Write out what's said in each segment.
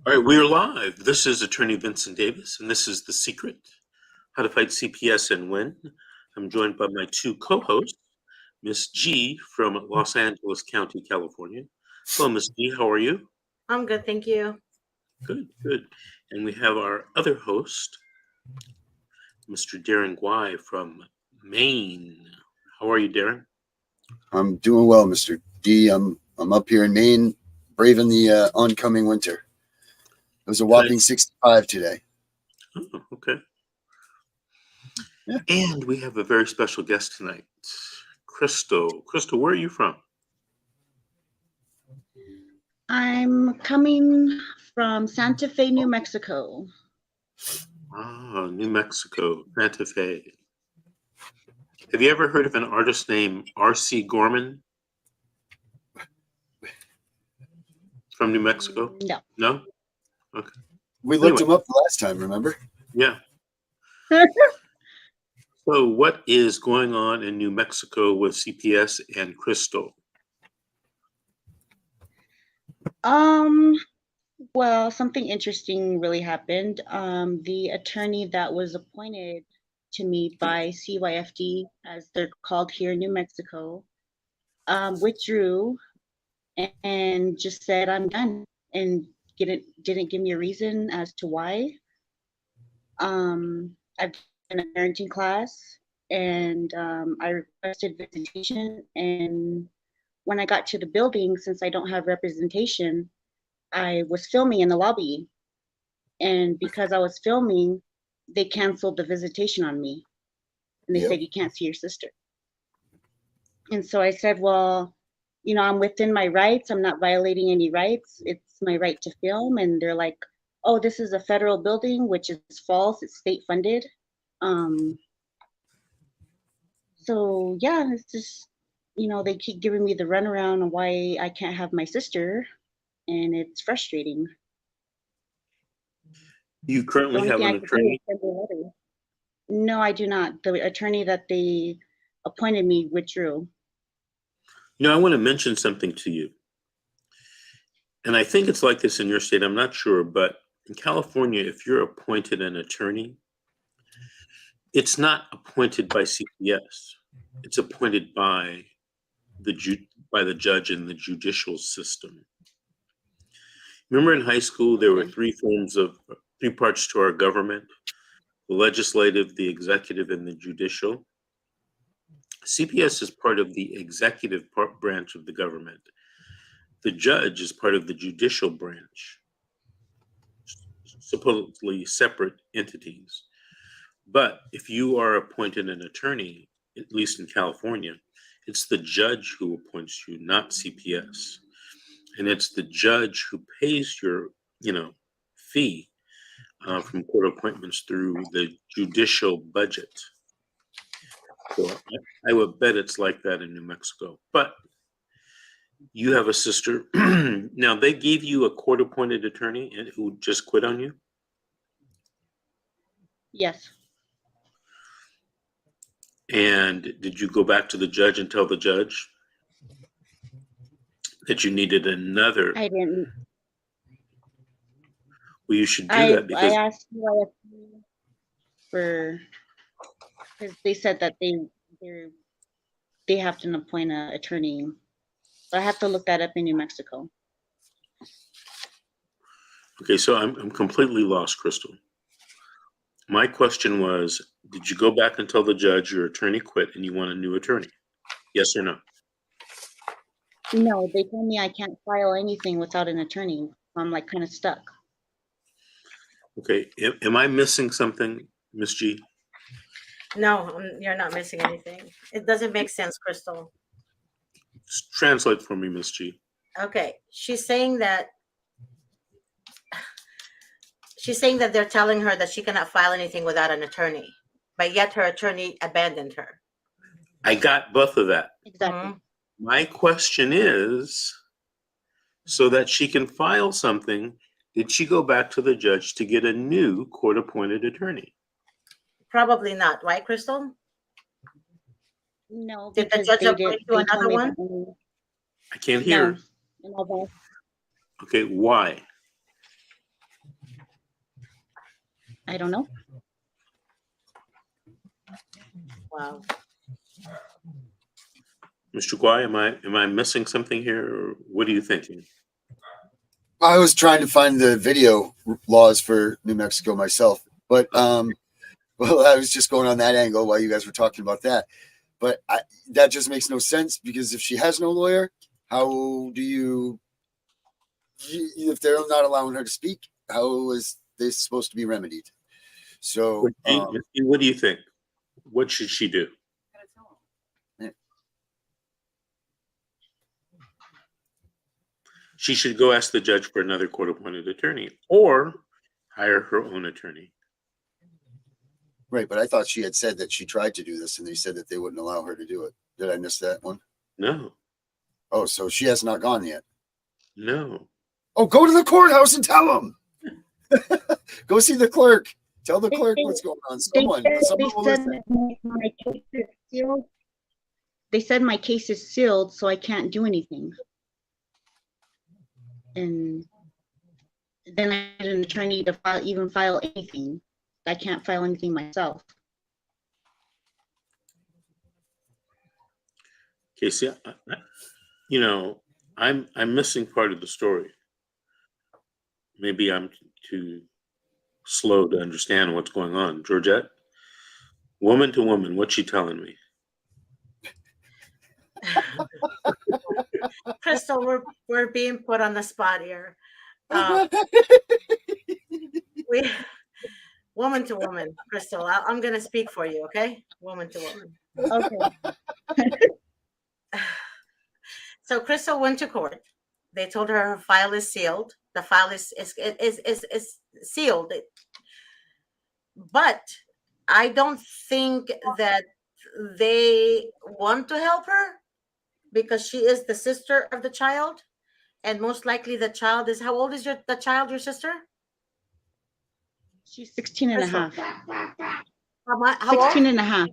All right, we're live. This is Attorney Vincent Davis, and this is The Secret, How to Fight CPS and Win. I'm joined by my two co-hosts, Miss G from Los Angeles County, California. Hello, Miss G. How are you? I'm good, thank you. Good, good. And we have our other host, Mr. Darren Guy from Maine. How are you, Darren? I'm doing well, Mr. D. I'm up here in Maine, braving the oncoming winter. It was a whopping 65 today. Oh, okay. Yeah. And we have a very special guest tonight, Crystal. Crystal, where are you from? I'm coming from Santa Fe, New Mexico. Ah, New Mexico, Santa Fe. Have you ever heard of an artist named R.C. Gorman from New Mexico? No. No? Okay. We looked him up the last time, remember? Yeah. So what is going on in New Mexico with CPS and Crystal? Well, something interesting really happened. The attorney that was appointed to me by CYFD, as they're called here in New Mexico, withdrew and just said, I'm done, and didn't give me a reason as to why. I've done a parenting class, and I requested visitation, and when I got to the building, since I don't have representation, I was filming in the lobby, and because I was filming, they canceled the visitation on me, and they said, you can't see your sister. And so I said, well, you know, I'm within my rights. I'm not violating any rights. It's my right to film. And they're like, oh, this is a federal building, which is false. It's state funded. So yeah, it's just, you know, they keep giving me the runaround on why I can't have my sister, and it's frustrating. You currently have an attorney? No, I do not. The attorney that they appointed me withdrew. You know, I want to mention something to you. And I think it's like this in your state, I'm not sure, but in California, if you're appointed an attorney, it's not appointed by CPS. It's appointed by the judge in the judicial system. Remember in high school, there were three parts to our government: the legislative, the executive, and the judicial. CPS is part of the executive branch of the government. The judge is part of the judicial branch, supposedly separate entities. But if you are appointed an attorney, at least in California, it's the judge who appoints you, not CPS. And it's the judge who pays your, fee from court appointments through the judicial budget. So I would bet it's like that in New Mexico. But you have a sister. Now, they gave you a court-appointed attorney who just quit on you? Yes. And did you go back to the judge and tell the judge that you needed another? I didn't. Well, you should do that because I asked because they said that they have to appoint an attorney. So I have to look that up in New Mexico. Okay, so I'm completely lost, Crystal. My question was, did you go back and tell the judge your attorney quit and you want a new attorney? Yes or no? No, they told me I can't file anything without an attorney. I'm like kind of stuck. Okay, am I missing something, Miss G? No, you're not missing anything. It doesn't make sense, Crystal. Translate for me, Miss G. Okay, she's saying that they're telling her that she cannot file anything without an attorney, but yet her attorney abandoned her. I got both of that. Exactly. My question is, so that she can file something, did she go back to the judge to get a new court-appointed attorney? Probably not, right, Crystal? No, did the judge appoint you another one? I can't hear. No. Okay, why? I don't know. Wow. Mr. Guai, am I missing something here, or what are you thinking? I was trying to find the video laws for New Mexico myself, but well, I was just going on that angle while you guys were talking about that. But that just makes no sense, because if she has no lawyer, how do you, if they're not allowing her to speak, how is this supposed to be remedied? So, What do you think? What should she do? She should go ask the judge for another court-appointed attorney, or hire her own attorney. right, but I thought she had said that she tried to do this, and they said that they wouldn't allow her to do it. Did I miss that one? No, Oh, so she has not gone yet. no. Oh, go to the courthouse and tell them. Go see the clerk. Tell the clerk what's going on. Someone will listen. My case is sealed. They said my case is sealed, so I can't do anything. And then I had an attorney to file anything. I can't file anything myself. Casey, I'm missing part of the story. Maybe I'm too slow to understand what's going on. Georgette, woman to woman, what's she telling me? Crystal, we're being put on the spot here. We, woman to woman, Crystal. I'm going to speak for you, okay? Woman to woman. Okay. So Crystal went to court. They told her her file is sealed. The file is sealed. But I don't think that they want to help her, because she is the sister of the child, and most likely the child is, how old is your sister? She's 16 and a half. How 16 old? and a half.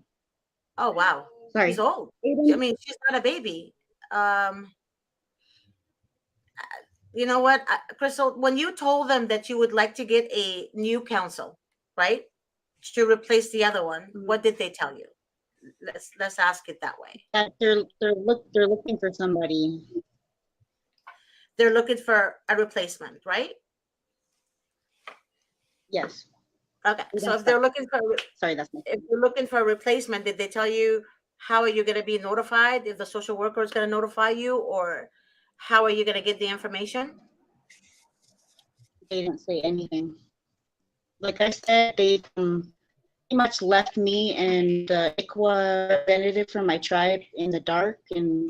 Oh, wow. Sorry. She's old. I mean, she's not a baby. You know what, Crystal, when you told them that you would like to get a new counsel, right, to replace the other one, what did they tell you? Let's ask it that way. That they're looking for somebody. They're looking for a replacement, right? Yes. Okay. So if they're looking for, Sorry, that's me. if you're looking for a replacement, did they tell you how are you going to be notified? If the social worker is going to notify you, or how are you going to get the information? They didn't say anything. Like I said, they pretty much left me and the ICWA representative from my tribe in the dark, and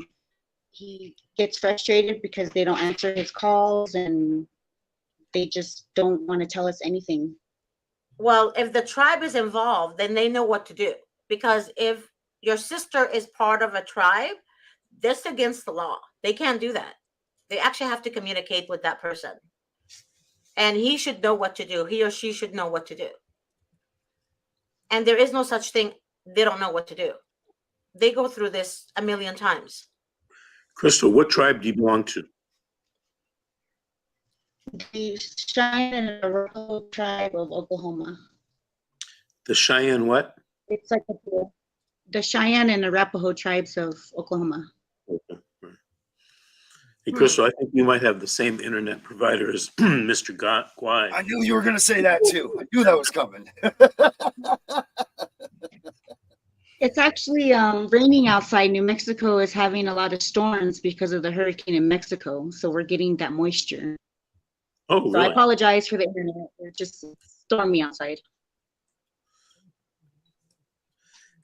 he gets frustrated because they don't answer his calls and they just don't want to tell us anything. Well, if the tribe is involved, then they know what to do. Because if your sister is part of a tribe, that's against the law. They can't do that. They actually have to communicate with that person. And he should know what to do. He or she should know what to do. And there is no such thing, they don't know what to do. They go through this a million times. Crystal, what tribe do you belong to? The Cheyenne and Arapaho tribe of Oklahoma. The Cheyenne what? It's like the Cheyenne and Arapaho tribes of Oklahoma. Okay. Hey, Crystal, I think you might have the same internet provider as Mr. Guai. I knew you were going to say that too. I knew that was coming. It's actually raining outside. New Mexico is having a lot of storms because of the hurricane in Mexico. So we're getting that moisture. Oh, So I really? apologize for the internet. It's just stormy outside.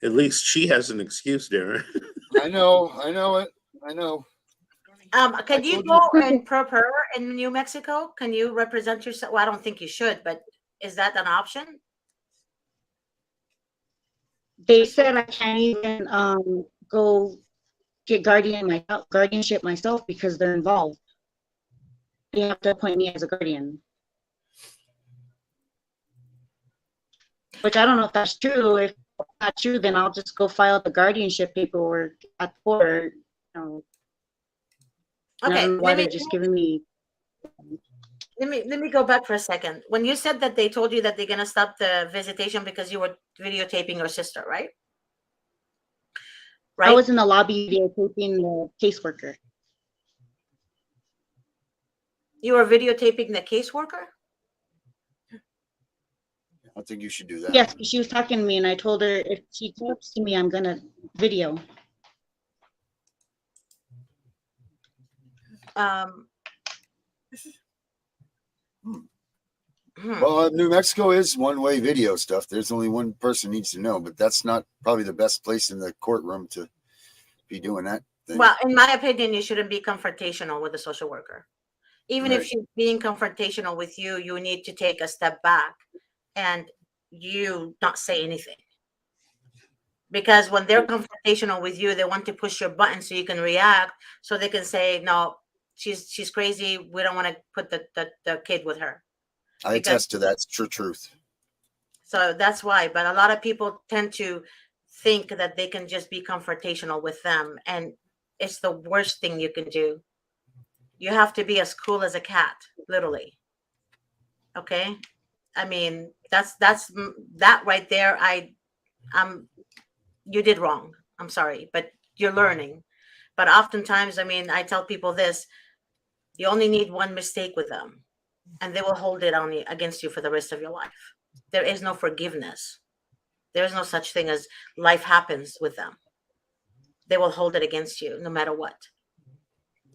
At least she has an excuse, Darren. I know it. Can you go and prepare in New Mexico? Can you represent yourself? Well, I don't think you should, but is that an option? They said I can't even go get guardianship myself because they're involved. They have to appoint me as a guardian. Which I don't know if that's true. If it's not true, then I'll just go file the guardianship paperwork at court. Okay, Why they're just giving me. let me go back for a second. When you said that they told you that they're gonna stop the visitation because you were videotaping your sister, right? I Right? was in the lobby videotaping the caseworker. You were videotaping the caseworker? I don't think you should do that. Yes, she was talking to me, and I told her if she talks to me, I'm gonna video. Um, Well, New Mexico is one-way video stuff. There's only one person needs to know, but that's not probably the best place in the courtroom to be doing that thing. Well, in my opinion, you shouldn't be confrontational with a social worker. Even if Right. she's being confrontational with you, you need to take a step back and you not say anything. Because when they're confrontational with you, they want to push your button so you can react, so they can say, no, she's crazy. We don't want to put the kid with her. I Because attest to that. It's true truth. so that's why. But a lot of people tend to think that they can just be confrontational with them, and it's the worst thing you can do. You have to be as cool as a cat, literally. Okay? I mean, that right there. I'm you did wrong. I'm sorry, but you're learning. But oftentimes, I mean, I tell people this: you only need one mistake with them, and they will hold it on you against you for the rest of your life. There is no forgiveness. There is no such thing as life happens with them. They will hold it against you no matter what.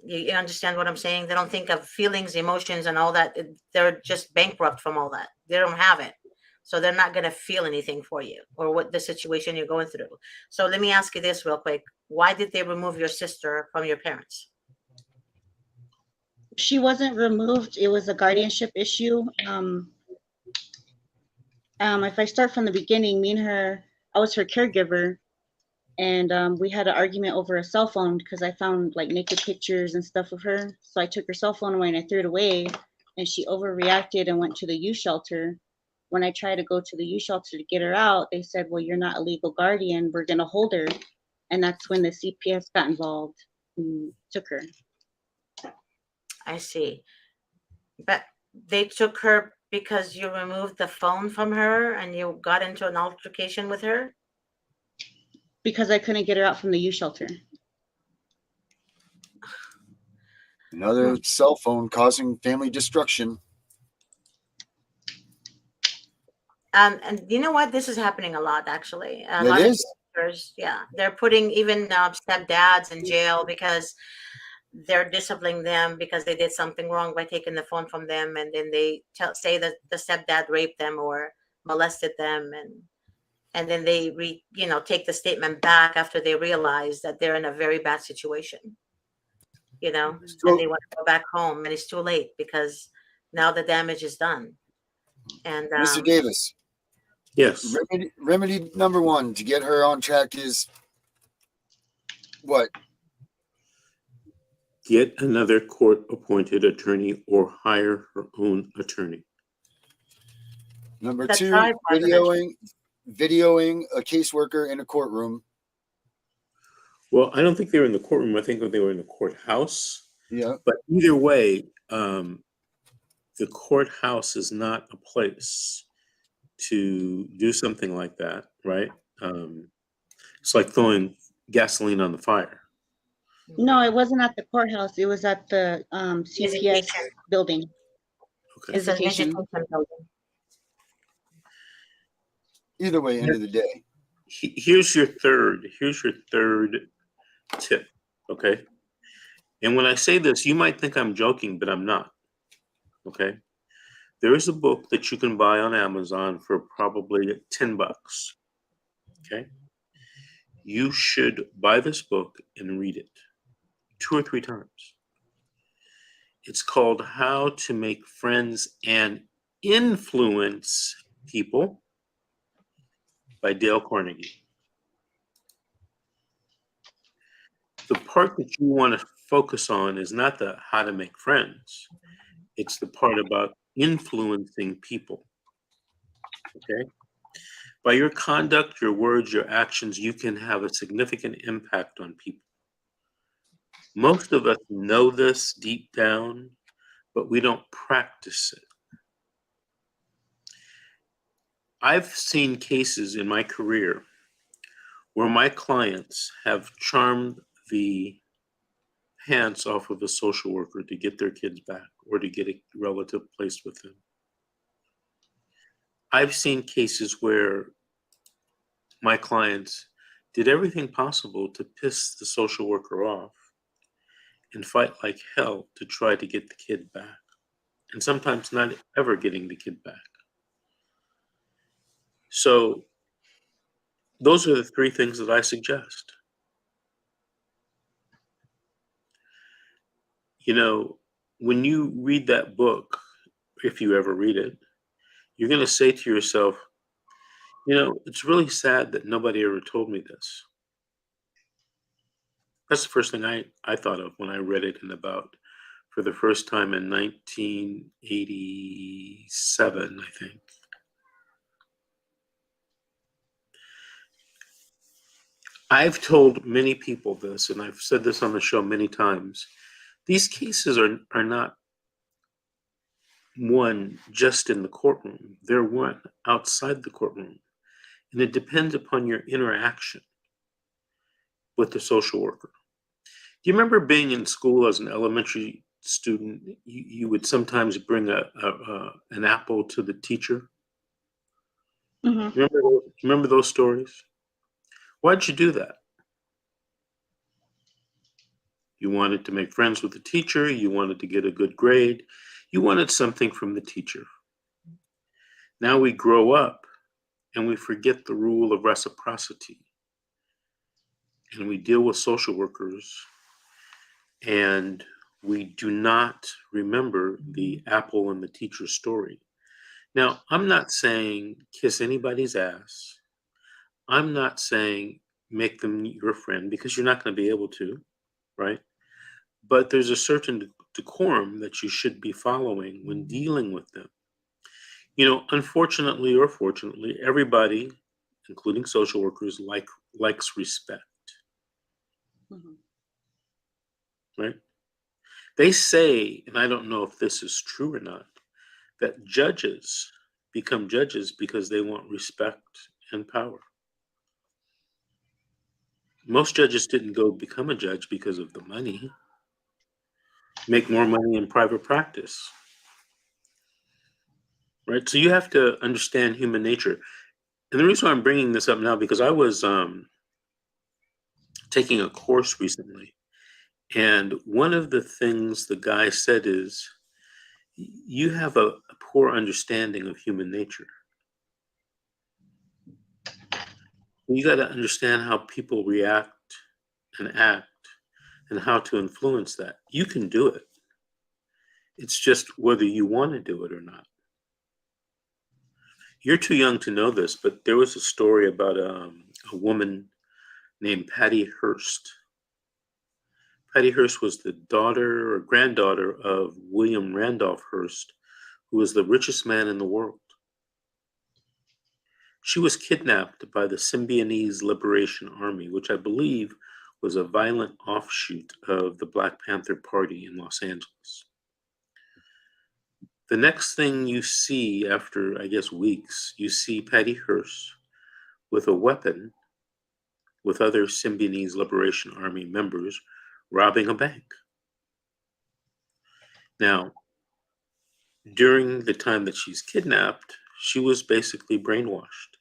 You understand what I'm saying? They don't think of feelings, emotions, and all that. They're just bankrupt from all that. They don't have it. So they're not going to feel anything for you or what the situation you're going through. So let me ask you this real quick. Why did they remove your sister from your parents? She wasn't removed. It was a guardianship issue. If I start from the beginning, me and her, I was her caregiver, and we had an argument over a cell phone because I found like naked pictures and stuff of her. So I took her cell phone away and I threw it away, and she overreacted and went to the youth shelter. When I tried to go to the youth shelter to get her out, they said, well, you're not a legal guardian. We're going to hold her. And that's when the CPS got involved and took her. I see. But they took her because you removed the phone from her and you got into an altercation with her? Because I couldn't get her out from the youth shelter. Another cell phone causing family destruction. And you know what? This is happening a lot, actually. A It lot is. of teachers, yeah, they're putting even stepdads in jail because they're disciplining them because they did something wrong by taking the phone from them, and then they say that the stepdad raped them or molested them, and then they take the statement back after they realize that they're in a very bad situation, and they want to go back home, and it's too late because now the damage is done. And Mr. Davis. Yes. Remedy number one to get her on track is what? Get another court-appointed attorney or hire her own attorney. Number That's two, right, videoing a caseworker in a courtroom. Well, I don't think they were in the courtroom. I think they were in the courthouse. Yeah. But either way, the courthouse is not a place to do something like that, right? It's like throwing gasoline on the fire. No, it wasn't at the courthouse. It was at the CPS building. Okay. It's a Visitation. visitation building. Either way, end of the day. Here's your third tip, okay? And when I say this, you might think I'm joking, but I'm not, okay? There is a book that you can buy on Amazon for probably $10, okay? You should buy this book and read it 2 or 3 times. It's called How to Make Friends and Influence People by Dale Carnegie. The part that you want to focus on is not the how to make friends. It's the part about influencing people. Okay? By your conduct, your words, your actions, you can have a significant impact on people. Most of us know this deep down, but we don't practice it. I've seen cases in my career where my clients have charmed the pants off of a social worker to get their kids back or to get a relative placed with them. I've seen cases where my clients did everything possible to piss the social worker off and fight like hell to try to get the kid back, and sometimes not ever getting the kid back. So those are the three things that I suggest. You know, when you read that book, if you ever read it, you're going to say to yourself, you know, it's really sad that nobody ever told me this. That's the first thing I thought of when I read it in about, for the first time in 1987, I think. I've told many people this, and I've said this on the show many times. These cases are not won just in the courtroom. They're won outside the courtroom. And it depends upon your interaction with the social worker. Do you remember being in school as an elementary student? You would sometimes bring an apple to the teacher. Mhm. Remember those stories? Why'd you do that? You wanted to make friends with the teacher. You wanted to get a good grade. You wanted something from the teacher. Now we grow up and we forget the rule of reciprocity. And we deal with social workers and we do not remember the apple and the teacher story. Now, I'm not saying kiss anybody's ass. I'm not saying make them your friend, because you're not going to be able to, right? But there's a certain decorum that you should be following when dealing with them. You know, unfortunately or fortunately, everybody, including social workers, likes respect, Mhm. right? They say, and I don't know if this is true or not, that judges become judges because they want respect and power. Most judges didn't go become a judge because of the money, make more money in private practice, right? So you have to understand human nature. And the reason why I'm bringing this up now, because I was taking a course recently, and one of the things the guy said is, you have a poor understanding of human nature. You got to understand how people react and act and how to influence that. You can do it. It's just whether you want to do it or not. You're too young to know this, but there was a story about a woman named Patty Hearst. Patty Hearst was the daughter or granddaughter of William Randolph Hearst, who was the richest man in the world. She was kidnapped by the Symbionese Liberation Army, which I believe was a violent offshoot of the Black Panther Party in Los Angeles. The next thing you see after, I guess, weeks, you see Patty Hearst with a weapon with other Symbionese Liberation Army members robbing a bank. Now, during the time that she's kidnapped, she was basically brainwashed.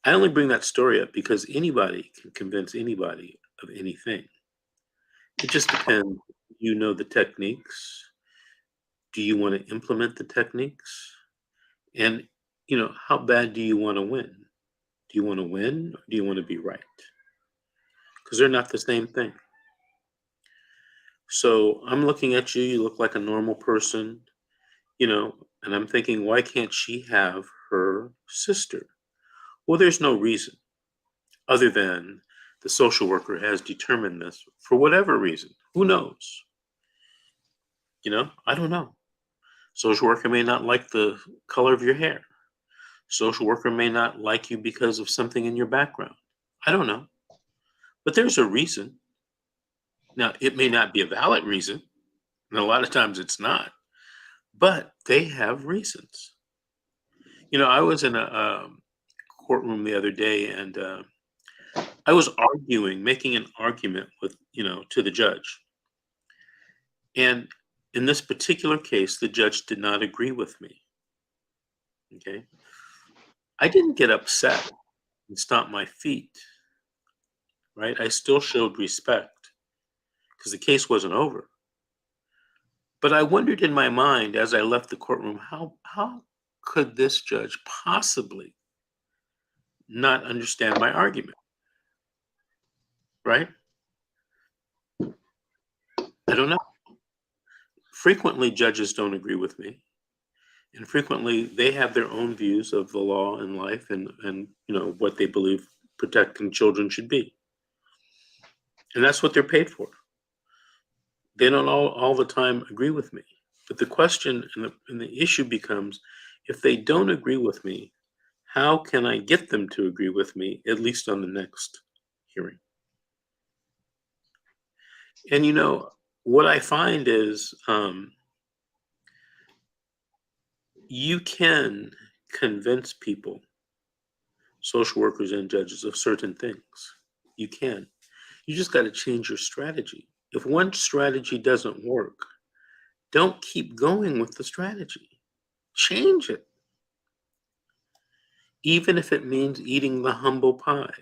I only bring that story up because anybody can convince anybody of anything. It just depends. You know the techniques. Do you want to implement the techniques? And, you know, how bad do you want to win? Do you want to win or do you want to be right? Because they're not the same thing. So I'm looking at you, you look like a normal person, you know, and I'm thinking, why can't she have her sister? Well, there's no reason other than the social worker has determined this for whatever reason. Who knows? You know, I don't know. Social worker may not like the color of your hair. Social worker may not like you because of something in your background. I don't know. But there's a reason. Now, it may not be a valid reason, and a lot of times it's not, but they have reasons. I was in a courtroom the other day, and I was making an argument to the judge. And in this particular case, the judge did not agree with me. Okay. I didn't get upset and stomp my feet, right? I still showed respect because the case wasn't over. But I wondered in my mind as I left the courtroom, how could this judge possibly not understand my argument, right? I don't know. Frequently, judges don't agree with me. And frequently, they have their own views of the law and life and what they believe protecting children should be. And that's what they're paid for. They don't all the time agree with me. But the question and the issue becomes, if they don't agree with me, how can I get them to agree with me, at least on the next hearing? And what I find is you can convince people, social workers and judges, of certain things. You can. You just got to change your strategy. If one strategy doesn't work, don't keep going with the strategy. Change it. Even if it means eating the humble pie.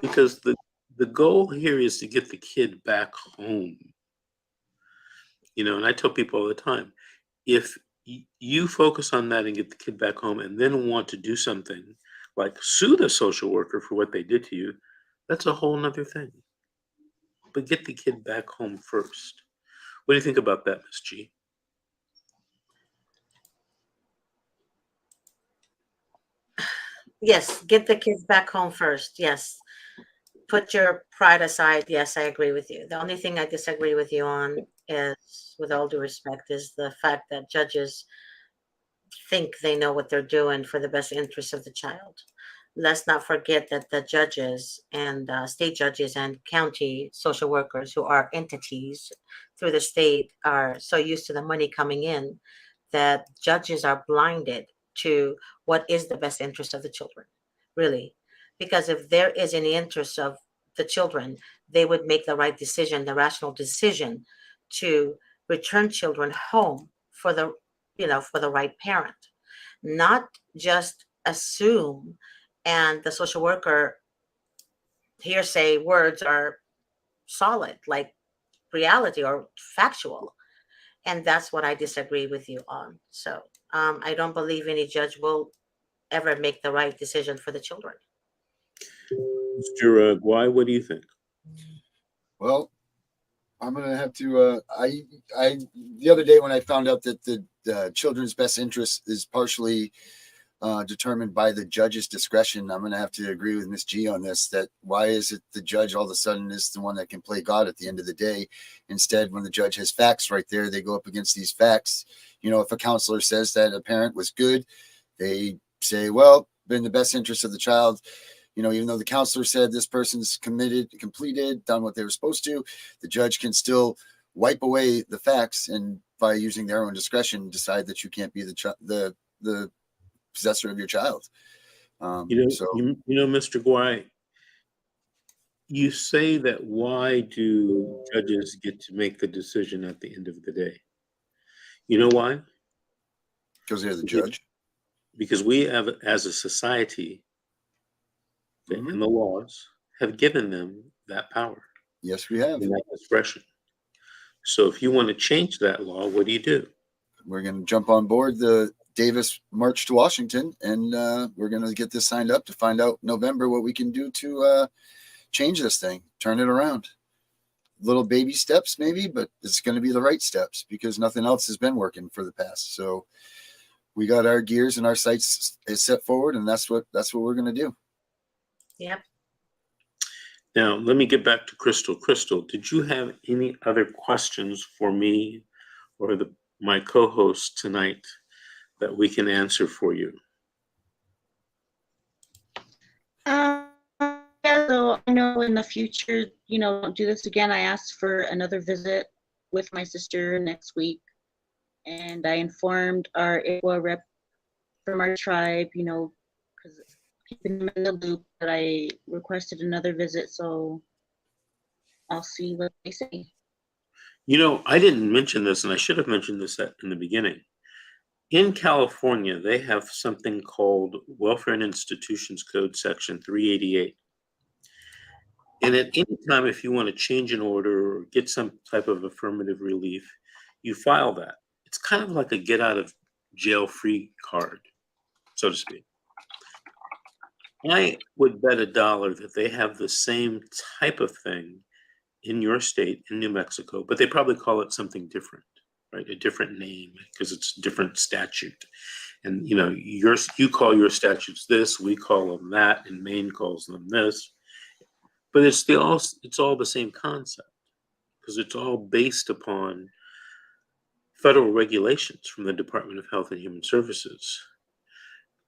Because the goal here is to get the kid back home. And I tell people all the time, if you focus on that and get the kid back home and then want to do something like sue the social worker for what they did to you, that's a whole nother thing. But get the kid back home first. What do you think about that, Ms. G? Yes, get the kids back home first. Yes. Put your pride aside. Yes, I agree with you. The only thing I disagree with you on is, with all due respect, is the fact that judges think they know what they're doing for the best interest of the child. Let's not forget that the judges and state judges and county social workers, who are entities through the state, are so used to the money coming in that judges are blinded to what is the best interest of the children, really. Because if there is any interest of the children, they would make the right decision, the rational decision, to return children home for the right parent, not just assume. And the social worker hearsay words are solid, like reality or factual. And that's what I disagree with you on. So I don't believe any judge will ever make the right decision for the children. Mr. Guy, what do you think? Well, I'm gonna have to. I the other day when I found out that the children's best interest is partially determined by the judge's discretion, I'm gonna have to agree with Miss G on this. That why is it the judge all of a sudden is the one that can play God at the end of the day? Instead, when the judge has facts right there, they go up against these facts. If a counselor says that a parent was good, they say, well, in the best interest of the child. Even though the counselor said this person's completed, done what they were supposed to, the judge can still wipe away the facts and, by using their own discretion, decide that you can't be the possessor of your child. Mr. Guy, you say that why do judges get to make the decision at the end of the day? You know why? Because they're the judge. Because we have, as a society, and the laws have given them that power. Yes, we have. And that discretion. So if you want to change that law, what do? We're going to jump on board the Davis March to Washington, and we're going to get this signed up to find out November what we can do to change this thing, turn it around. Little baby steps maybe, but it's going to be the right steps because nothing else has been working for the past. So we got our gears and our sights set forward, and that's what we're going to do. Yep. Now, let me get back to Crystal. Crystal, did you have any other questions for me or my co-host tonight that we can answer for you? Yeah, So I know in the future, don't do this again. I asked for another visit with my sister next week, and I informed our IWA rep from our tribe, because keeping them in the loop, that I requested another visit. So I'll see what they say. I didn't mention this, and I should have mentioned this in the beginning. In California, they have something called Welfare and Institutions Code Section 388. And at any time, if you want to change an order or get some type of affirmative relief, you file that. It's kind of like a get out of jail free card, so to speak. I would bet $1 that they have the same type of thing in your state, in New Mexico, but they probably call it something different, right? A different name, because it's a different statute. And you call your statutes this, we call them that, and Maine calls them this. But it's all the same concept, because it's all based upon federal regulations from the Department of Health and Human Services.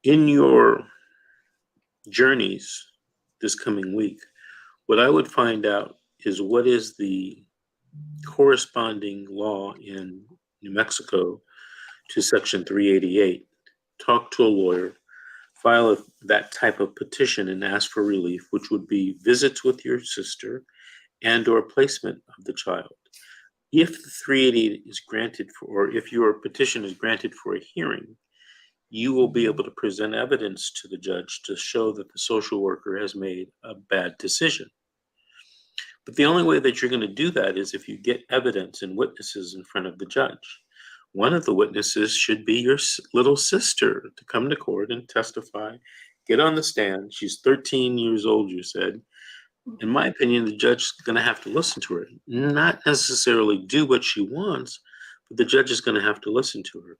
In your journeys this coming week, what I would find out is what is the corresponding law in New Mexico to Section 388. Talk to a lawyer, file that type of petition and ask for relief, which would be visits with your sister and or placement of the child. If the 388 is granted or if your petition is granted for a hearing, you will be able to present evidence to the judge to show that the social worker has made a bad decision. But the only way that you're going to do that is if you get evidence and witnesses in front of the judge. One of the witnesses should be your little sister to come to court and testify, get on the stand. She's 13 years old, you said. In my opinion, the judge is going to have to listen to her, not necessarily do what she wants, but the judge is going to have to listen to her.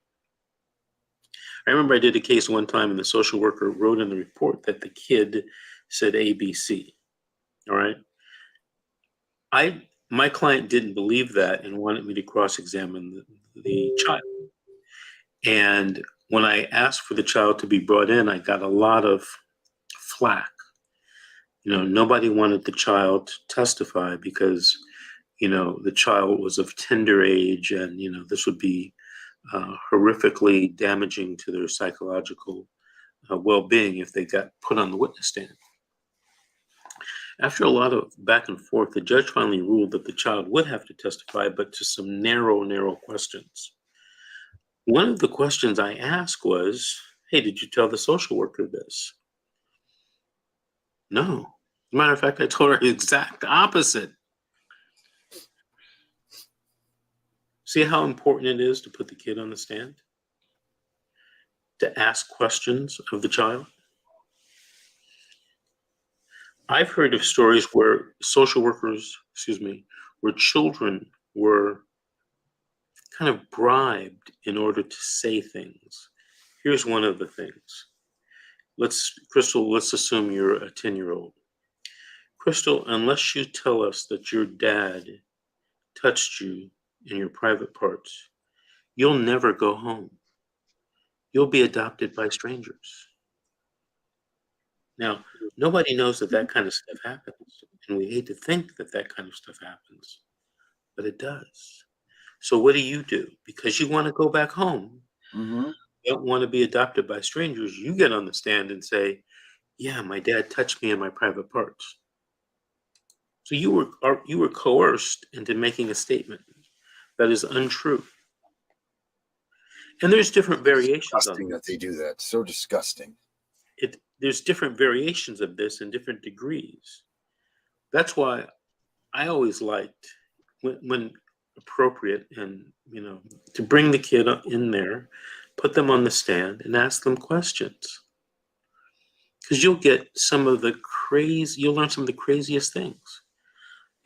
I remember I did a case one time and the social worker wrote in the report that the kid said ABC. All right. My client didn't believe that and wanted me to cross-examine the child. And when I asked for the child to be brought in, I got a lot of flack. Nobody wanted the child to testify because, the child was of tender age and, this would be horrifically damaging to their psychological well-being if they got put on the witness stand. After a lot of back and forth, the judge finally ruled that the child would have to testify, but to some narrow questions. One of the questions I asked was, hey, did you tell the social worker this? No. As a matter of fact, I told her the exact opposite. See how important it is to put the kid on the stand? To ask questions of the child? I've heard of stories where where children were kind of bribed in order to say things. Here's one of the things. Crystal, let's assume you're a 10-year-old. Crystal, unless you tell us that your dad touched you in your private parts, you'll never go home. You'll be adopted by strangers. Now, nobody knows that kind of stuff happens, and we hate to think that kind of stuff happens, but it does. So what do? Because you want to go back home, you don't want to be adopted by strangers, you get on the stand and say, yeah, my dad touched me in my private parts. So you were coerced into making a statement that is untrue. And there's different variations on Disgusting that they do that. So disgusting. There's different variations of this in different degrees. That's why I always liked, when appropriate, and to bring the kid in there, put them on the stand and ask them questions. Because you'll learn some of the craziest things.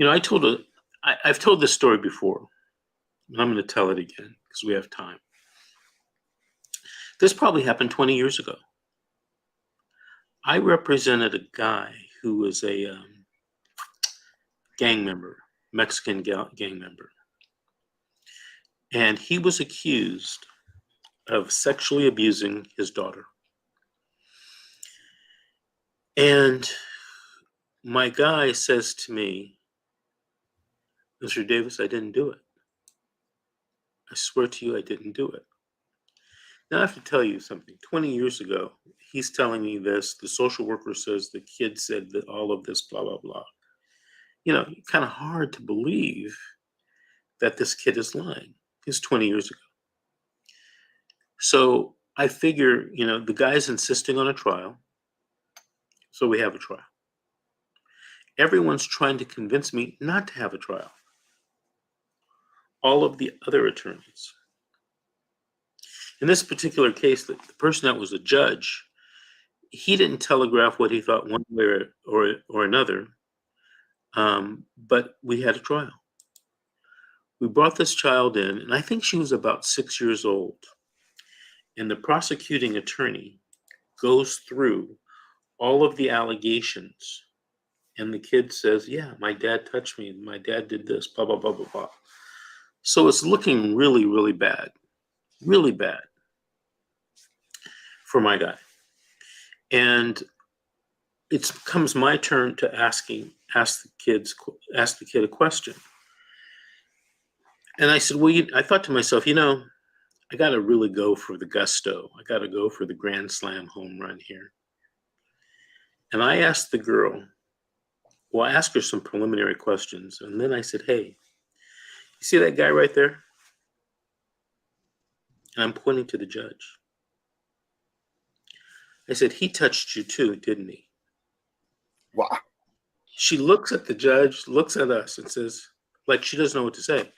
I've told this story before, and I'm going to tell it again because we have time. This probably happened 20 years ago. I represented a guy who was a gang member, Mexican gang member. And he was accused of sexually abusing his daughter. And my guy says to me, Mr. Davis, I didn't do it. I swear to you, I didn't do it. Now I have to tell you something. 20 years ago, he's telling me this. The social worker says the kid said that all of this, blah, blah, blah. Kind of hard to believe that this kid is lying. It's 20 years ago. So I figure, the guy's insisting on a trial. So we have a trial. Everyone's trying to convince me not to have a trial. All of the other attorneys. In this particular case, the person that was a judge, he didn't telegraph what he thought one way or another, but we had a trial. We brought this child in, and I think she was about 6 years old. And the prosecuting attorney goes through all of the allegations, and the kid says, yeah, my dad touched me, my dad did this, blah, blah, blah, blah, blah. So it's looking really, really bad for my guy. And it comes my turn to ask the kid a question. And I said, well, I thought to myself, I got to really go for the gusto. I got to go for the grand slam home run here. And I asked the girl, I asked her some preliminary questions. And then I said, hey, you see that guy right there? And I'm pointing to the judge. I said, he touched you too, didn't he? Wow. She looks at the judge, looks at us, and says, like she doesn't know what to say.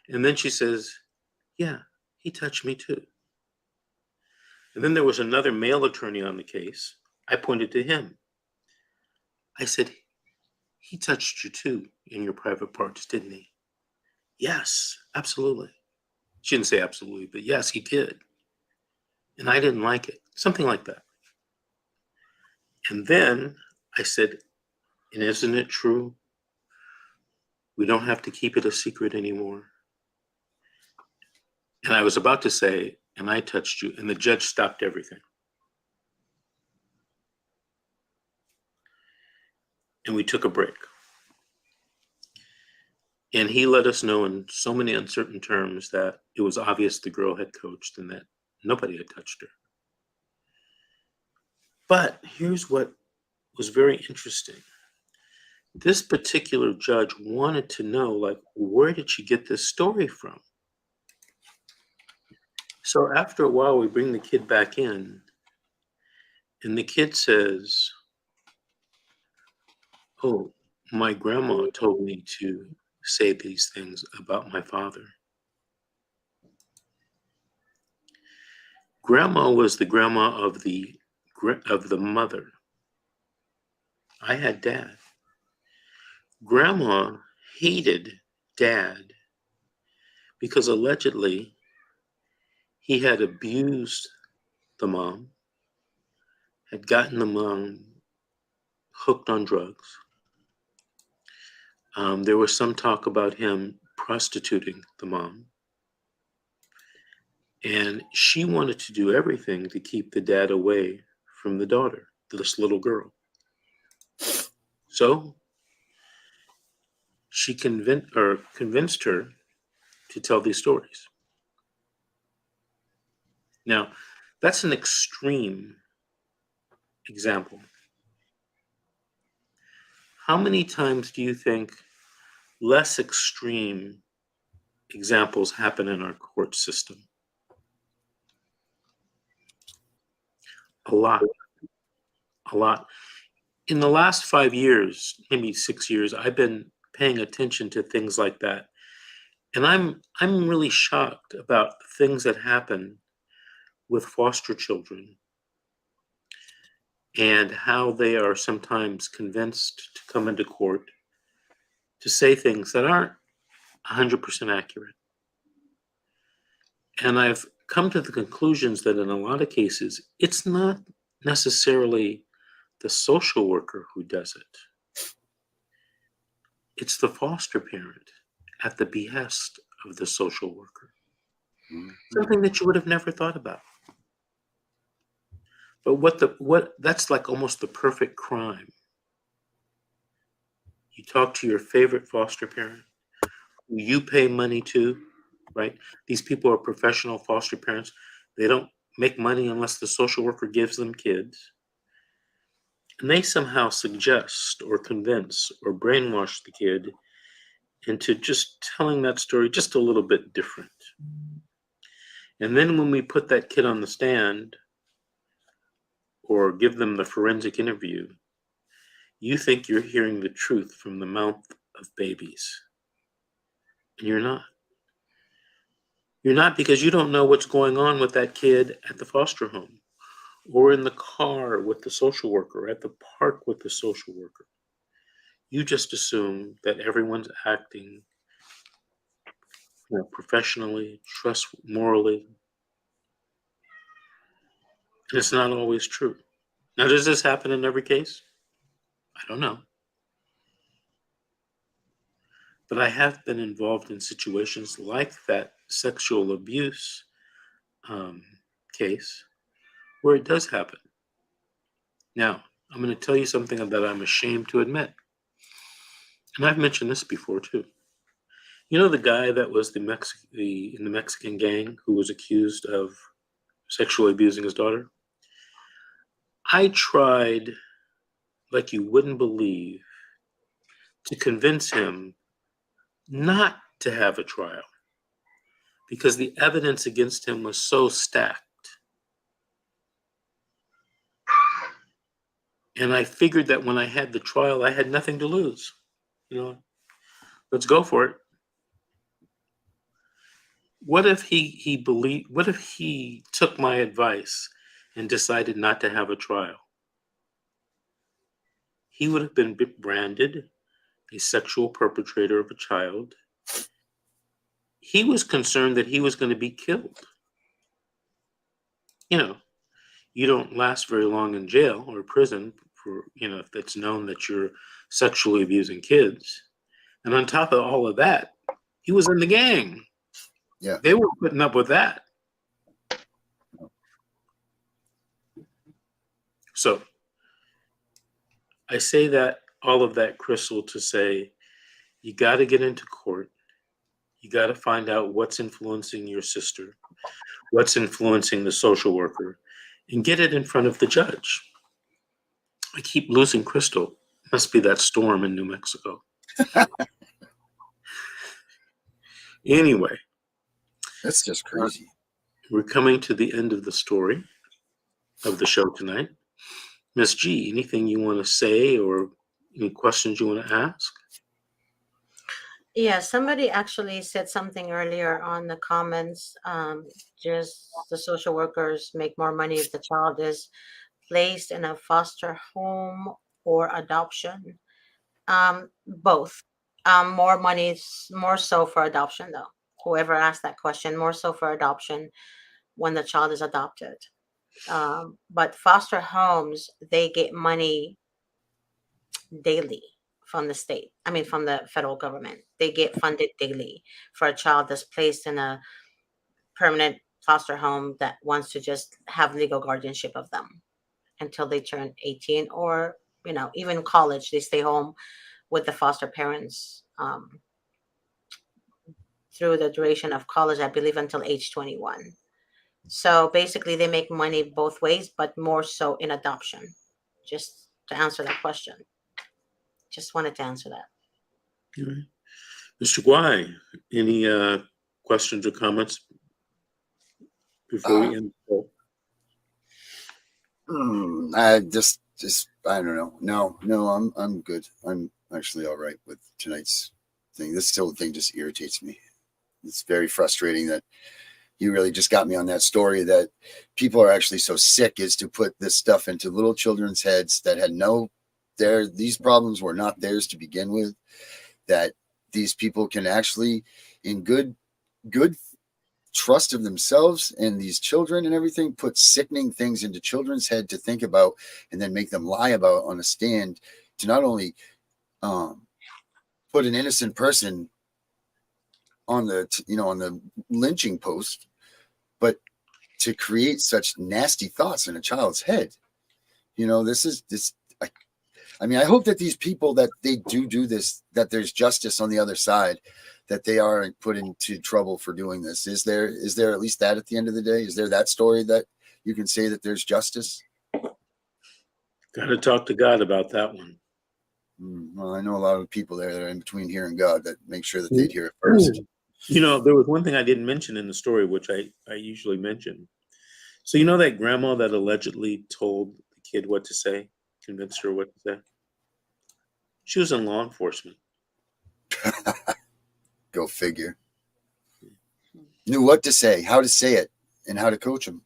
And then she says, yeah, he touched me too. And then there was another male attorney on the case. I pointed to him. I said, he touched you too in your private parts, didn't he? Yes, absolutely. She didn't say absolutely, but yes, he did. And I didn't like it. Something like that. And then I said, and isn't it true? We don't have to keep it a secret anymore. And I was about to say, and I touched you, and the judge stopped everything. And we took a break. And he let us know in so many uncertain terms that it was obvious the girl had coached and that nobody had touched her. But here's what was very interesting. This particular judge wanted to know, where did she get this story from? So after a while, we bring the kid back in, and the kid says, oh, my grandma told me to say these things about my father. Grandma was the grandma of the mother. I had dad. Grandma hated dad because allegedly he had abused the mom, had gotten the mom hooked on drugs. There was some talk about him prostituting the mom. And she wanted to do everything to keep the dad away from the daughter, this little girl. So she convinced her to tell these stories. Now, that's an extreme example. How many times do you think less extreme examples happen in our court system? A lot. In the last 5 years, maybe 6 years, I've been paying attention to things like that. And I'm really shocked about things that happen with foster children and how they are sometimes convinced to come into court to say things that aren't 100% accurate. And I've come to the conclusions that in a lot of cases, it's not necessarily the social worker who does it. It's the foster parent at the behest of the social worker. Mm-hmm. Something that you would have never thought about. But that's like almost the perfect crime. You talk to your favorite foster parent, who you pay money to, right? These people are professional foster parents. They don't make money unless the social worker gives them kids. And they somehow suggest or convince or brainwash the kid into just telling that story just a little bit different. And then when we put that kid on the stand or give them the forensic interview, you think you're hearing the truth from the mouth of babies. And you're not. You're not, because you don't know what's going on with that kid at the foster home or in the car with the social worker, at the park with the social worker. You just assume that everyone's acting, professionally, morally. And it's not always true. Now, does this happen in every case? I don't know. But I have been involved in situations like that sexual abuse case where it does happen. Now, I'm going to tell you something that I'm ashamed to admit. And I've mentioned this before too. You know the guy that was in the Mexican gang who was accused of sexually abusing his daughter? I tried, like you wouldn't believe, to convince him not to have a trial because the evidence against him was so stacked. And I figured that when I had the trial, I had nothing to lose. Let's go for it. What if what if he took my advice and decided not to have a trial? He would have been branded a sexual perpetrator of a child. He was concerned that he was going to be killed. You don't last very long in jail or prison for, if it's known that you're sexually abusing kids. And on top of all of that, he was in the gang. Yeah. They were putting up with that. So I say that, all of that, Crystal, to say you got to get into court. You got to find out what's influencing your sister, what's influencing the social worker, and get it in front of the judge. I keep losing Crystal. Must be that storm in New Mexico. Anyway. That's just crazy. We're coming to the end of the story of the show tonight. Miss G, anything you want to say or any questions you want to ask? Yeah, somebody actually said something earlier on the comments. Just the social workers make more money if the child is placed in a foster home or adoption. Both. More money, more so for adoption, though. Whoever asked that question, more so for adoption when the child is adopted. But foster homes, they get money daily from the state. I mean, from the federal government. They get funded daily for a child that's placed in a permanent foster home that wants to just have legal guardianship of them until they turn 18, or even college. They stay home with the foster parents through the duration of college, I believe, until age 21. So basically, they make money both ways, but more so in adoption. Just to answer that question. Just wanted to answer that. All right. Mr. Guai, any questions or comments before we end the show? I just I don't know. No, I'm good. I'm actually all right with tonight's thing. This whole thing just irritates me. It's very frustrating that you really just got me on that story that people are actually so sick as to put this stuff into little children's heads that had these problems were not theirs to begin with, that these people can actually, in good trust of themselves and these children and everything, put sickening things into children's head to think about and then make them lie about on a stand, to not only put an innocent person on the lynching post, but to create such nasty thoughts in a child's head. I mean, I hope that these people that they do this, that there's justice on the other side, that they aren't put into trouble for doing this. Is there at least that at the end of the day? Is there that story that you can say that there's justice? Got to talk to God about that one. Well, I know a lot of people there that are in between here and God that make sure that they'd hear it first. You know, there was one thing I didn't mention in the story, which I usually mention. So you know that grandma that allegedly told the kid what to say, convinced her what to say? She was in law enforcement. Go figure. Knew what to say, how to say it, and how to coach them.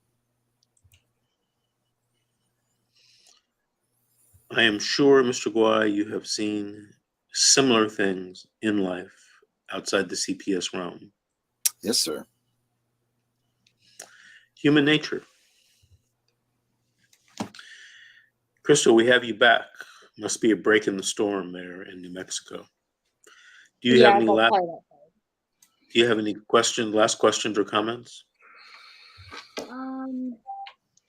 I am sure, Mr. Guai, you have seen similar things in life outside the CPS realm. Yes, sir. Human nature. Crystal, we have you back. Must be a break in the storm there in New Mexico. Do you have any last questions or comments?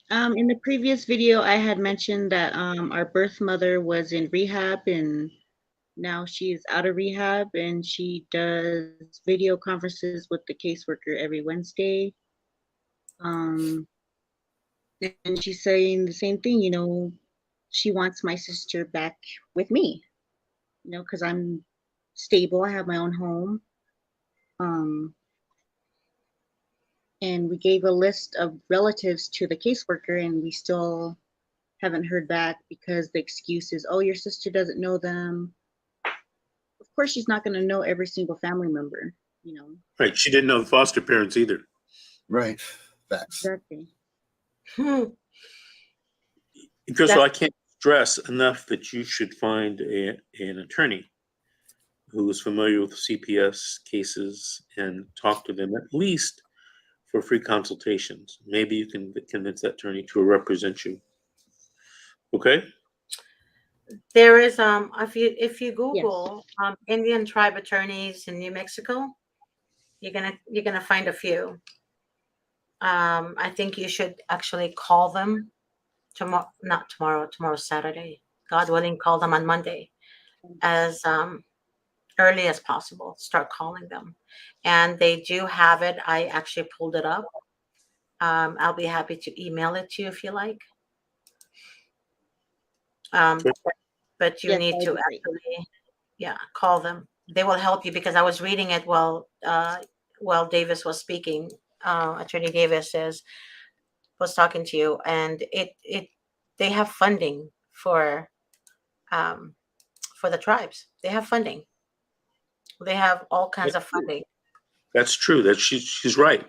In the previous video, I had mentioned that our birth mother was in rehab, and now she's out of rehab, and she does video conferences with the caseworker every Wednesday. And she's saying the same thing, you know, she wants my sister back with me, you know, because I'm stable, I have my own home. And we gave a list of relatives to the caseworker, and we still haven't heard back because the excuse is, oh, your sister doesn't know them. Of course, she's not going to know every single family member, you know. Right. She didn't know the foster parents either. Right. Facts. Exactly. Crystal, I can't stress enough that you should find an attorney who is familiar with CPS cases and talk to them at least for free consultations. Maybe you can convince that attorney to represent you. Okay? There is if you Google Indian tribe attorneys in New Mexico, you're gonna find a few. I think you should actually call them tomorrow, not tomorrow, tomorrow's Saturday. God willing, call them on Monday as early as possible. Start calling them. And they do have it. I actually pulled it up. I'll be happy to email it to you if you like. But you need to actually, call them. They will help you because I was reading it while Davis was speaking. Attorney Davis was talking to you, and they have funding for the tribes. They have funding. They have all kinds of funding. That's true. That she's right.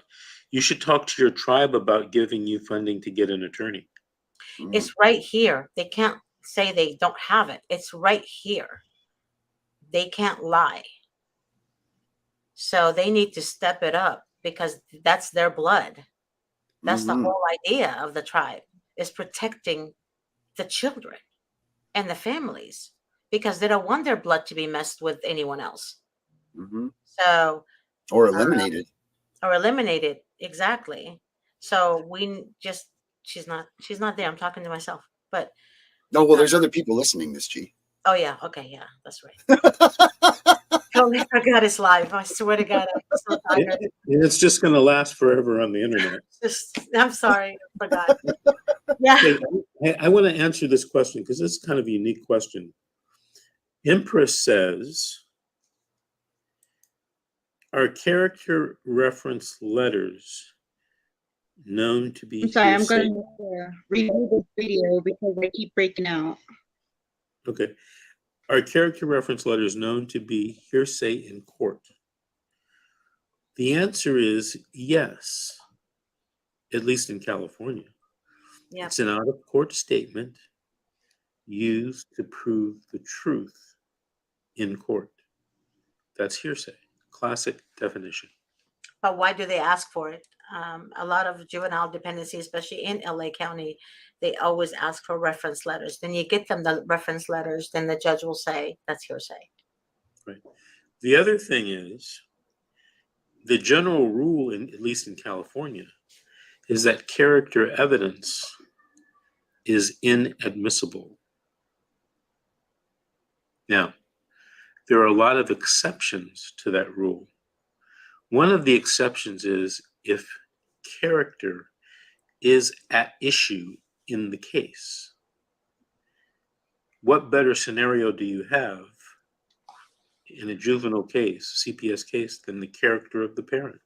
You should talk to your tribe about giving you funding to get an attorney. It's right here. They can't say they don't have it. It's right here. They can't lie. So they need to step it up because that's their blood. That's the whole idea of the tribe, is protecting the children and the families because they don't want their blood to be messed with anyone else. So, or eliminated. Exactly. So she's not there. I'm talking to myself, but no, well, there's other people listening, Miss G. Oh yeah, okay, yeah, that's right. Totally forgot it's live. I swear to God, I'm so tired. It's just going to last forever on the internet. I'm sorry, I forgot. Yeah. Hey, I want to answer this question because it's kind of a unique question. Empress says, are character reference letters known to be I'm sorry, hearsay? I'm going to review this video because I keep breaking out. Okay. Are character reference letters known to be hearsay in court? The answer is yes, at least in California. Yeah. It's an out-of-court statement used to prove the truth in court. That's hearsay, classic definition. But why do they ask for it? A lot of juvenile dependency, especially in LA County, they always ask for reference letters. Then you get them the reference letters, then the judge will say that's hearsay. Right. The other thing is, the general rule, at least in California, is that character evidence is inadmissible. Now, there are a lot of exceptions to that rule. One of the exceptions is if character is at issue in the case. What better scenario do you have in a juvenile case, CPS case, than the character of the parent?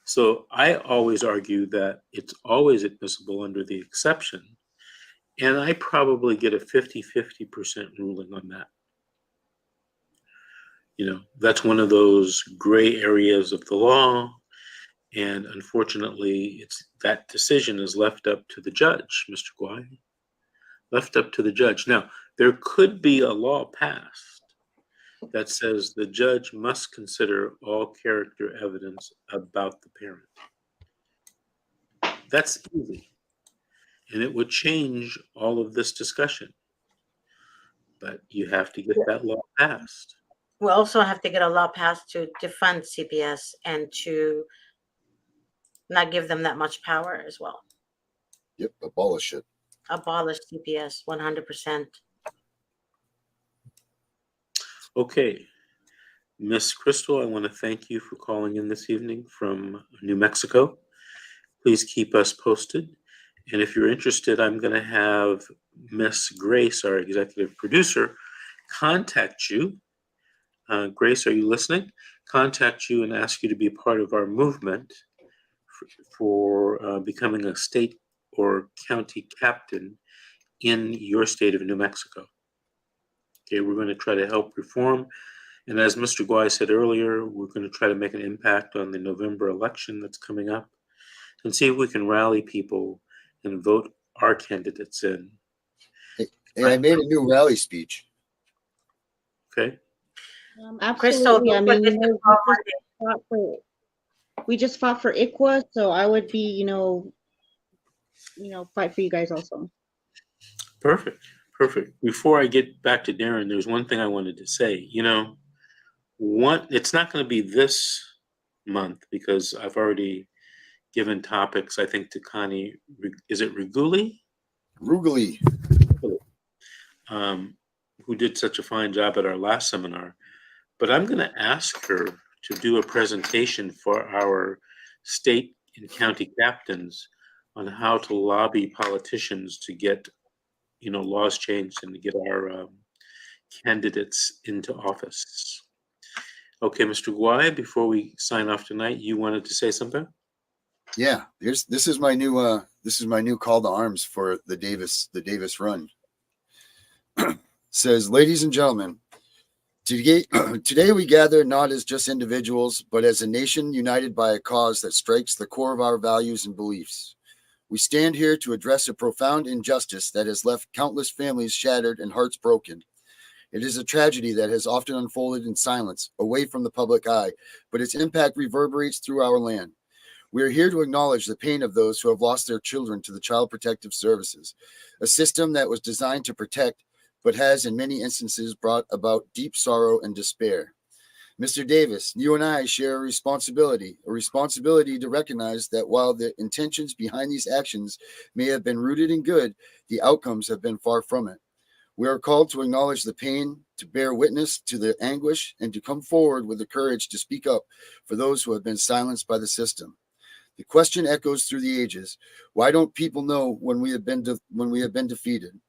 So I always argue that it's always admissible under the exception, and I probably get a 50-50% ruling on that. That's one of those gray areas of the law, and unfortunately, that decision is left up to the judge, Mr. Guai, left up to the judge. Now, there could be a law passed that says the judge must consider all character evidence about the parent. That's easy, and it would change all of this discussion. But you have to get that law passed. We also have to get a law passed to defund CPS and to not give them that much power as well. Yep, abolish it. Abolish CPS 100%. Okay. Miss Crystal, I want to thank you for calling in this evening from New Mexico. Please keep us posted. And if you're interested, I'm going to have Miss Grace, our executive producer, contact you. Grace, are you listening? Contact you and ask you to be part of our movement for becoming a state or county captain in your state of New Mexico. Okay, we're going to try to help reform. And as Mr. Guai said earlier, we're going to try to make an impact on the November election that's coming up and see if we can rally people and vote our candidates in. And I made a new rally speech. Okay. Crystal, Absolutely. I don't mean, forget to call we just fought for ICWA, so I would be, fight for you guys also. Perfect. Before I get back to Darren, there's one thing I wanted to say. It's not going to be this month because I've already given topics, I think, to Connie. Is it Ruguli? Ruguli. Who did such a fine job at our last seminar. But I'm going to ask her to do a presentation for our state and county captains on how to lobby politicians to get, laws changed and to get our candidates into office. Okay, Mr. Guai, before we sign off tonight, you wanted to say something? Yeah, this is my new call to arms for the Davis run. Says, ladies and gentlemen, today we gather not as just individuals, but as a nation united by a cause that strikes the core of our values and beliefs. We stand here to address a profound injustice that has left countless families shattered and hearts broken. It is a tragedy that has often unfolded in silence, away from the public eye, but its impact reverberates through our land. We are here to acknowledge the pain of those who have lost their children to the Child Protective Services, a system that was designed to protect, but has in many instances brought about deep sorrow and despair. Mr. Davis, you and I share a responsibility to recognize that while the intentions behind these actions may have been rooted in good, the outcomes have been far from it. We are called to acknowledge the pain, to bear witness to the anguish, and to come forward with the courage to speak up for those who have been silenced by the system. The question echoes through the ages. Why don't people know when we have been defeated?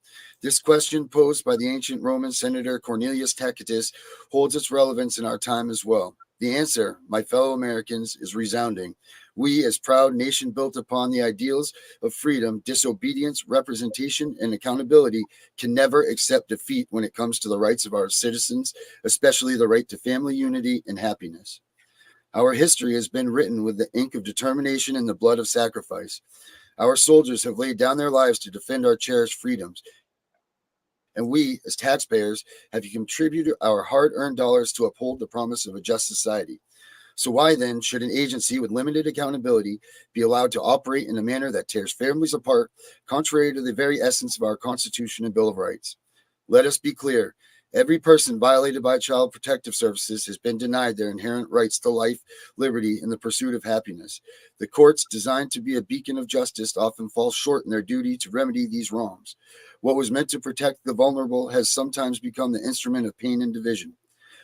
This question, posed by the ancient Roman senator Cornelius Tacitus, holds its relevance in our time as well. The answer, my fellow Americans, is resounding. We, as proud nation built upon the ideals of freedom, disobedience, representation, and accountability, can never accept defeat when it comes to the rights of our citizens, especially the right to family unity and happiness. Our history has been written with the ink of determination and the blood of sacrifice. Our soldiers have laid down their lives to defend our cherished freedoms. And we, as taxpayers, have contributed our hard-earned dollars to uphold the promise of a just society. So why then should an agency with limited accountability be allowed to operate in a manner that tears families apart, contrary to the very essence of our Constitution and Bill of Rights? Let us be clear. Every person violated by Child Protective Services has been denied their inherent rights to life, liberty, and the pursuit of happiness. The courts, designed to be a beacon of justice, often fall short in their duty to remedy these wrongs. What was meant to protect the vulnerable has sometimes become the instrument of pain and division.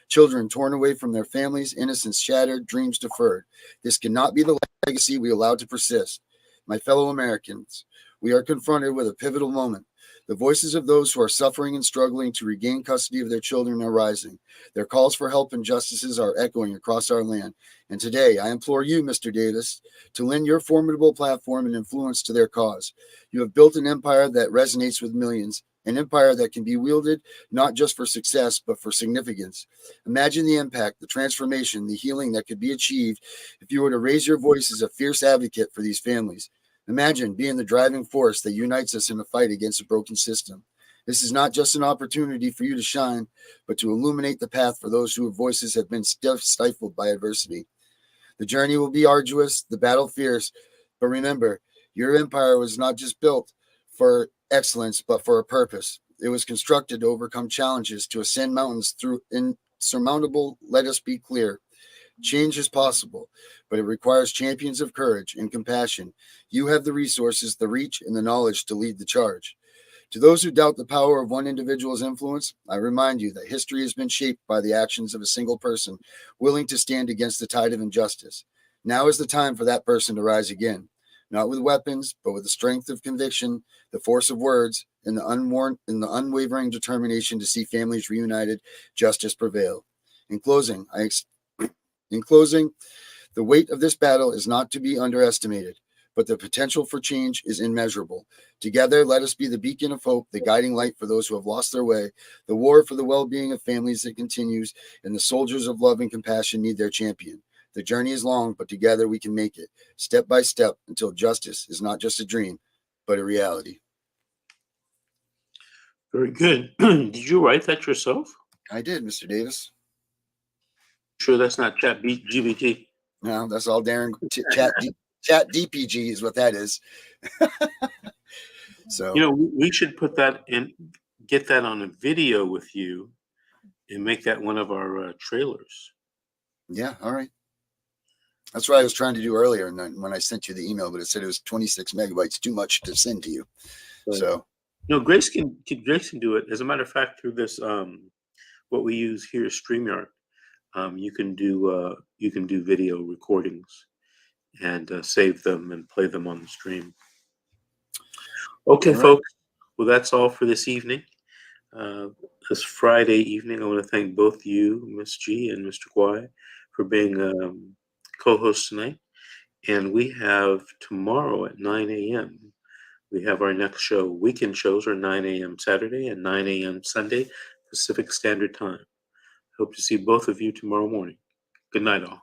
Children torn away from their families, innocence shattered, dreams deferred. This cannot be the legacy we allow to persist. My fellow Americans, we are confronted with a pivotal moment. The voices of those who are suffering and struggling to regain custody of their children are rising. Their calls for help and justices are echoing across our land. And today, I implore you, Mr. Davis, to lend your formidable platform and influence to their cause. You have built an empire that resonates with millions, an empire that can be wielded not just for success, but for significance. Imagine the impact, the transformation, the healing that could be achieved if you were to raise your voice as a fierce advocate for these families. Imagine being the driving force that unites us in the fight against a broken system. This is not just an opportunity for you to shine, but to illuminate the path for those whose voices have been stifled by adversity. The journey will be arduous, the battle fierce, but remember, your empire was not just built for excellence, but for a purpose. It was constructed to overcome challenges, to ascend mountains through insurmountable. Let us be clear. Change is possible, but it requires champions of courage and compassion. You have the resources, the reach, and the knowledge to lead the charge. To those who doubt the power of one individual's influence, I remind you that history has been shaped by the actions of a single person willing to stand against the tide of injustice. Now is the time for that person to rise again, not with weapons, but with the strength of conviction, the force of words, and the unwavering determination to see families reunited, justice prevail. In closing, the weight of this battle is not to be underestimated, but the potential for change is immeasurable. Together, let us be the beacon of hope, the guiding light for those who have lost their way, the war for the well-being of families that continues, and the soldiers of love and compassion need their champion. The journey is long, but together we can make it, step by step, until justice is not just a dream, but a reality. Very good. Did you write that yourself? I did, Mr. Davis. Sure, that's not GBT. No, that's all Darren. Chat DPG is what that is. So, You know, we should put that in, get that on a video with you, and make that one of our trailers. yeah, all right. That's what I was trying to do earlier, and then when I sent you the email, but it said it was 26 megabytes, too much to send to you. Right. So, No, Grace can do it. As a matter of fact, through this, what we use here is StreamYard. You can do video recordings and save them and play them on the stream. Okay, all right. folks. Well, that's all for this evening. This Friday evening, I want to thank both you, Miss G and Mr. Kwai, for being co-hosts tonight. And we have tomorrow at 9 a.m. We have our next show. Weekend shows are 9 a.m. Saturday and 9 a.m. Sunday, Pacific Standard Time. Hope to see both of you tomorrow morning. Good night, all.